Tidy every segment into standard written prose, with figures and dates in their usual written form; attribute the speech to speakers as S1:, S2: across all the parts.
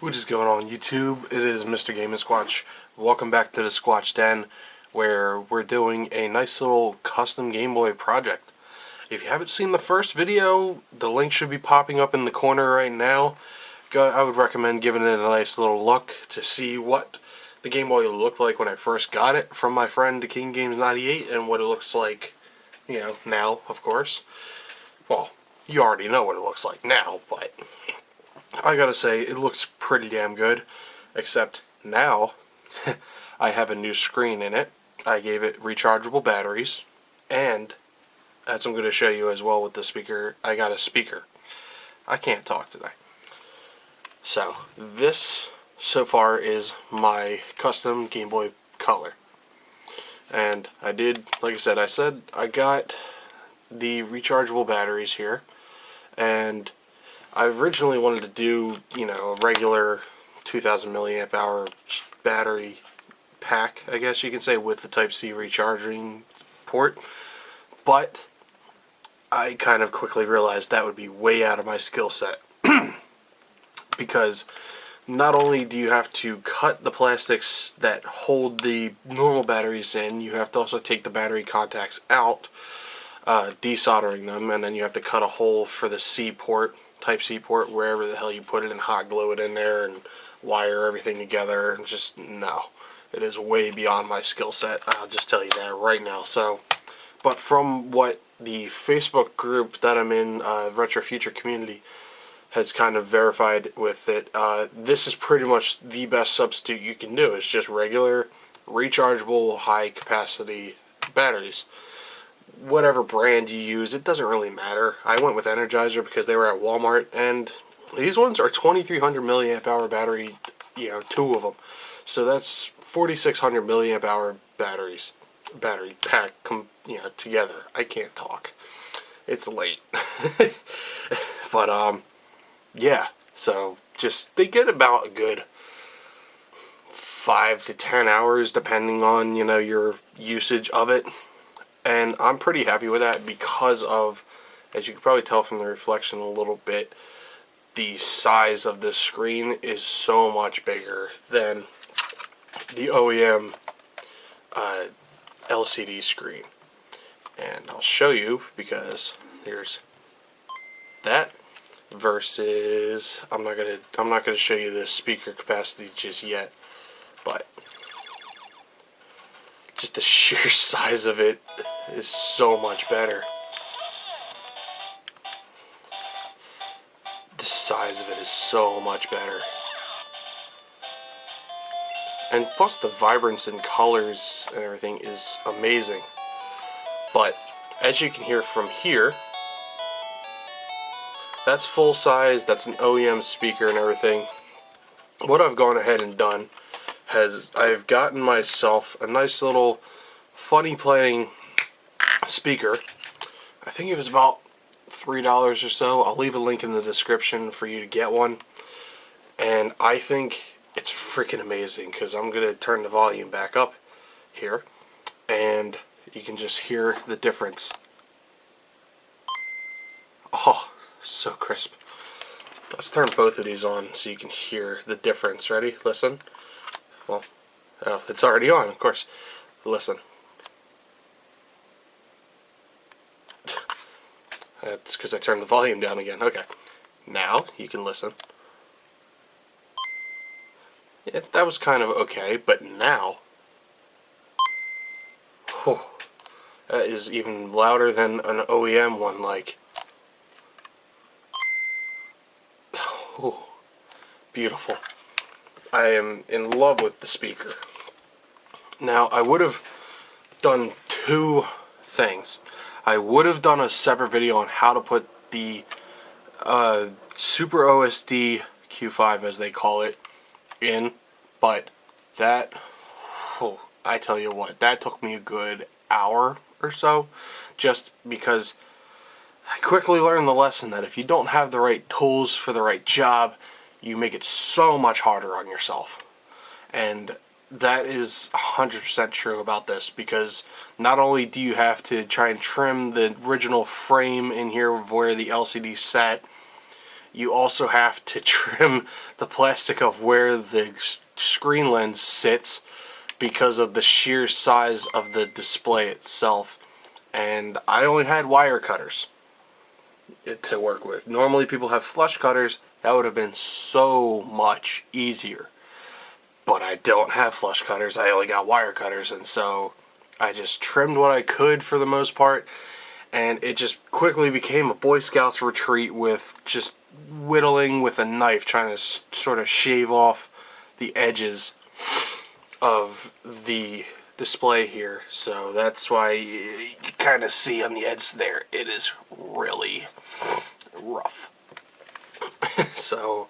S1: What is going on YouTube? It is Mr. Game & Squatch. Welcome back to the Squatch Den, where we're doing a nice little custom Game Boy project. If you haven't seen the first video, the link should be popping up in the corner right now. I would recommend giving it a nice little look to see what the Game Boy looked like when I first got it from my friend King Games 98 and what it looks like, you know, now, of course. Well, you already know what it looks like now, but I gotta say, it looks pretty damn good, except now I have a new screen in it. I gave it rechargeable batteries, and as I'm going to show you as well with the speaker, I got a speaker. I can't talk today. So, this so far is my custom Game Boy Color. And I did, like I said, I got the rechargeable batteries here, and I originally wanted to do, you know, a regular 2000 milliamp hour battery pack, I guess you can say, with the Type-C recharging port, but I kind of quickly realized that would be way out of my skill set, because not only do you have to cut the plastics that hold the normal batteries in, you have to also take the battery contacts out, desoldering them, and then you have to cut a hole for the C port, Type-C port, wherever the hell you put it, and hot glue it in there and wire everything together, and just, no. It is way beyond my skill set, I'll just tell you that right now. So, but from what the Facebook group that I'm in, Retro Future Community, has kind of verified with it, this is pretty much the best substitute you can do. It's just regular, rechargeable, high capacity batteries. Whatever brand you use, it doesn't really matter. I went with Energizer because they were at Walmart, and these ones are 2300 milliamp hour battery, you know, two of them. So that's 4600 milliamp hour battery pack, you know, together. I can't talk. It's late. But yeah. So just they get about a good 5 to 10 hours depending on, you know, your usage of it. And I'm pretty happy with that because of, as you can probably tell from the reflection a little bit, the size of this screen is so much bigger than the OEM LCD screen. And I'll show you, because here's that versus, I'm not gonna show you the speaker capacity just yet, but just the sheer size of it is so much better. The size of it is so much better. And plus the vibrance and colors and everything is amazing. But as you can hear from here, that's full size, that's an OEM speaker and everything. What I've gone ahead and done I've gotten myself a nice little funny playing speaker. I think it was about $3 or so. I'll leave a link in the description for you to get one. And I think it's freaking amazing, because I'm going to turn the volume back up here, and you can just hear the difference. Oh, so crisp. Let's turn both of these on so you can hear the difference. Ready? Listen. Well, oh, it's already on, of course. Listen. That's because I turned the volume down again. Okay. Now you can listen. Yeah, that was kind of okay, but now, oh, that is even louder than an OEM one, like, oh, beautiful. I am in love with the speaker. Now, I would have done two things. I would have done a separate video on how to put the Super OSD Q5, as they call it, in, but that, oh, I tell you what, that took me a good hour or so, just because I quickly learned the lesson that if you don't have the right tools for the right job, you make it so much harder on yourself. And that is 100% true about this, because not only do you have to try and trim the original frame in here where the LCD sat, you also have to trim the plastic of where the screen lens sits because of the sheer size of the display itself. And I only had wire cutters to work with. Normally people have flush cutters. That would have been so much easier. But I don't have flush cutters. I only got wire cutters, and so I just trimmed what I could for the most part, and it just quickly became a Boy Scouts retreat with just whittling with a knife, trying to sort of shave off the edges of the display here. So that's why you kind of see on the edge there, it is really rough. So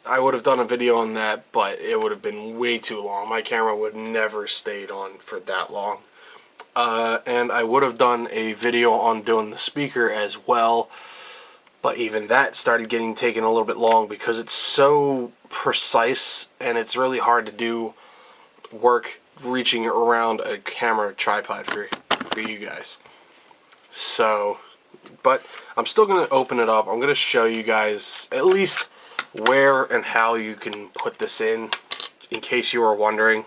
S1: I would have done a video on that, but it would have been way too long. My camera would never stayed on for that long. And I would have done a video on doing the speaker as well, but even that started getting taken a little bit long because it's so precise and it's really hard to do work reaching around a camera tripod for you guys. So, but I'm still going to open it up. I'm going to show you guys at least where and how you can put this in case you were wondering.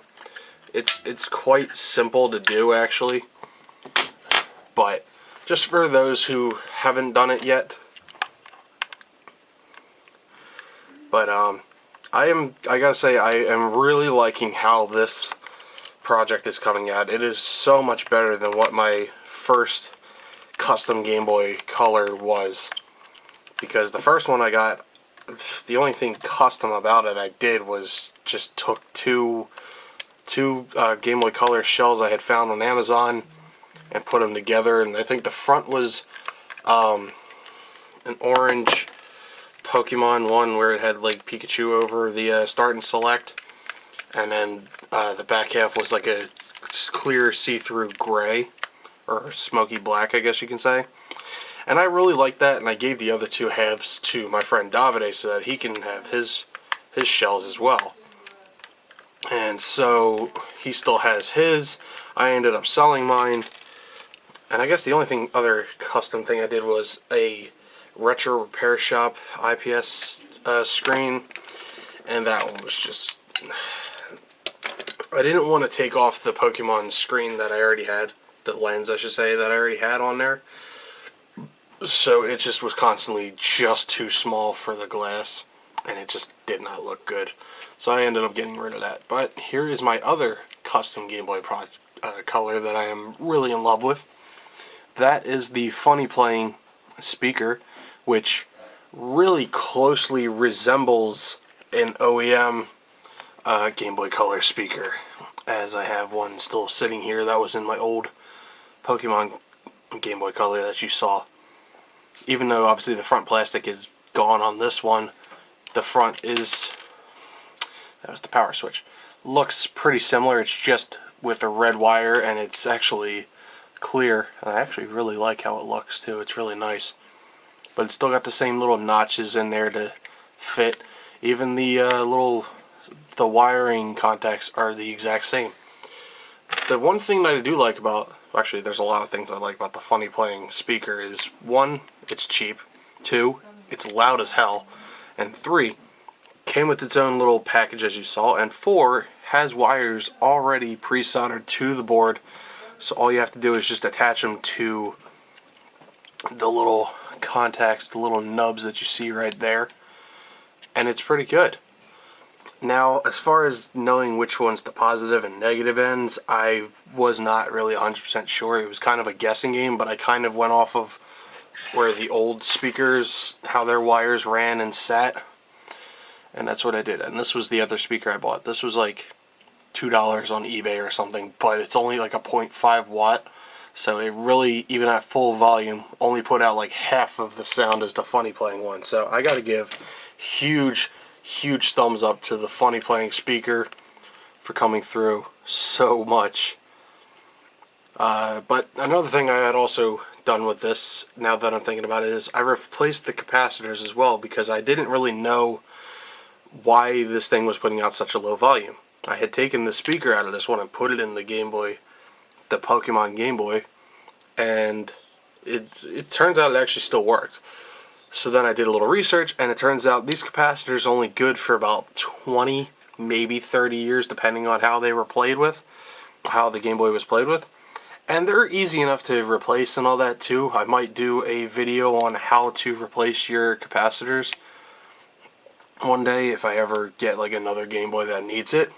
S1: It's quite simple to do, actually, but just for those who haven't done it yet. But I gotta say, I am really liking how this project is coming out. It is so much better than what my first custom Game Boy Color was, because the first one I got, the only thing custom about it I did was just took two Game Boy Color shells I had found on Amazon and put them together, and I think the front was an orange Pokemon one where it had like Pikachu over the start and select, and then the back half was like a clear see-through gray or smoky black, I guess you can say. And I really liked that, and I gave the other two halves to my friend Davide so that he can have his shells as well. And so he still has his. I ended up selling mine. And I guess the only other custom thing I did was a Retro Repair Shop IPS screen. And that one was just... I didn't want to take off the Pokemon screen that I already had. The lens, I should say, that I already had on there. So it just was constantly just too small for the glass, and it just did not look good. So I ended up getting rid of that. But here is my other custom Game Boy Color that I am really in love with. That is the Funny Playing speaker, which really closely resembles an OEM Game Boy Color speaker, as I have one still sitting here that was in my old Pokemon Game Boy Color that you saw. Even though obviously the front plastic is gone on this one, the front is, that was the power switch, looks pretty similar. It's just with a red wire, and it's actually clear, and I actually really like how it looks too. It's really nice, but it's still got the same little notches in there to fit. Even the the wiring contacts are the exact same. The one thing that I do like about, actually there's a lot of things I like about the Funny Playing speaker is, one, it's cheap, two, it's loud as hell, and three, came with its own little package as you saw, and four, has wires already pre-soldered to the board, so all you have to do is just attach them to the little contacts, the little nubs that you see right there, and it's pretty good. Now, as far as knowing which one's the positive and negative ends, I was not really 100% sure. It was kind of a guessing game, but I kind of went off of where the old speakers, how their wires ran and sat, and that's what I did. And this was the other speaker I bought. This was like $2 on eBay or something, but it's only like a 0.5 watt, so it really, even at full volume, only put out like half of the sound as the Funny Playing one. So I gotta give huge thumbs up to the Funny Playing speaker for coming through so much. But another thing I had also done with this, now that I'm thinking about it, is I replaced the capacitors as well, because I didn't really know why this thing was putting out such a low volume. I had taken the speaker out of this one and put it in the Game Boy, the Pokemon Game Boy, and it turns out it actually still worked. So then I did a little research, and it turns out these capacitors are only good for about 20, maybe 30 years, depending on how they were played with, how the Game Boy was played with. And they're easy enough to replace and all that too. I might do a video on how to replace your capacitors one day if I ever get like another Game Boy that needs it.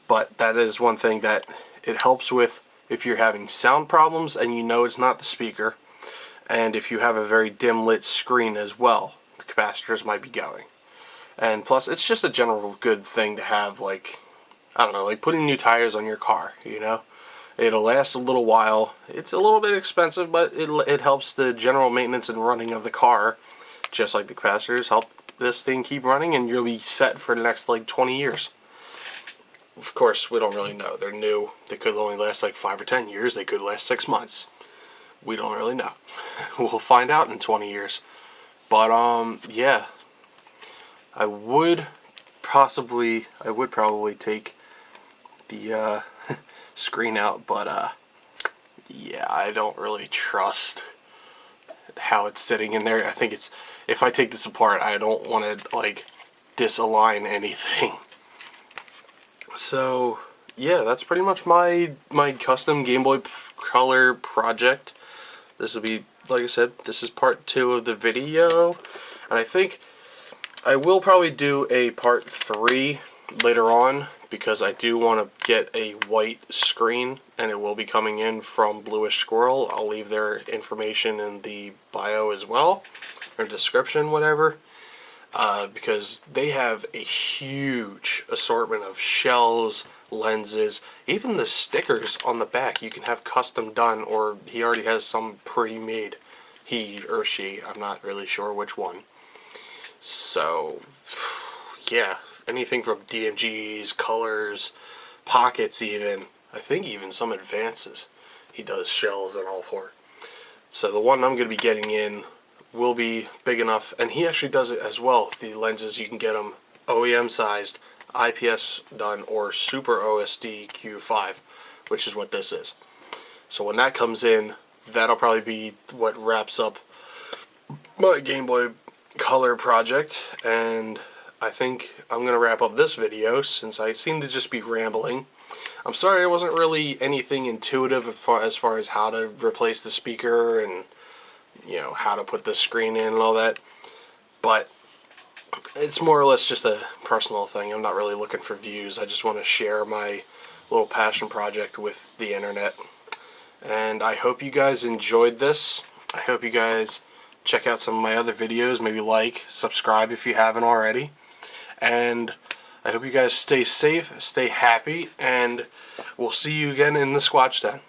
S1: But that is one thing that it helps with if you're having sound problems and you know it's not the speaker, and if you have a very dim lit screen as well, the capacitors might be going. And plus, it's just a general good thing to have, like, I don't know, like putting new tires on your car, you know? It'll last a little while. It's a little bit expensive, but it helps the general maintenance and running of the car, just like the capacitors help this thing keep running, and you'll be set for the next like 20 years. Of course, we don't really know. They're new. They could only last like 5 or 10 years. They could last 6 months. We don't really know. We'll find out in 20 years. But yeah, I would probably take the screen out, but yeah, I don't really trust how it's sitting in there. I think it's, if I take this apart, I don't want to like disalign anything. So yeah, that's pretty much my custom Game Boy Color project. This will be, like I said, this is part 2 of the video, and I think I will probably do a part 3 later on, because I do want to get a white screen, and it will be coming in from Bluish Squirrel. I'll leave their information in the bio as well, or description, whatever, because they have a huge assortment of shells, lenses, even the stickers on the back you can have custom done, or he already has some pre-made. He or she, I'm not really sure which one. So yeah, anything from DMGs, colors, pockets even. I think even some advances. He does shells and all for. So the one I'm going to be getting in will be big enough, and he actually does it as well. The lenses, you can get them OEM sized, IPS done, or Super OSD Q5, which is what this is. So when that comes in, that'll probably be what wraps up my Game Boy Color project, and I think I'm going to wrap up this video since I seem to just be rambling. I'm sorry it wasn't really anything intuitive as far as how to replace the speaker and, you know, how to put the screen in and all that, but it's more or less just a personal thing. I'm not really looking for views. I just want to share my little passion project with the internet. And I hope you guys enjoyed this. I hope you guys check out some of my other videos. Maybe like, subscribe if you haven't already. And I hope you guys stay safe, stay happy, and we'll see you again in the Squatch Den.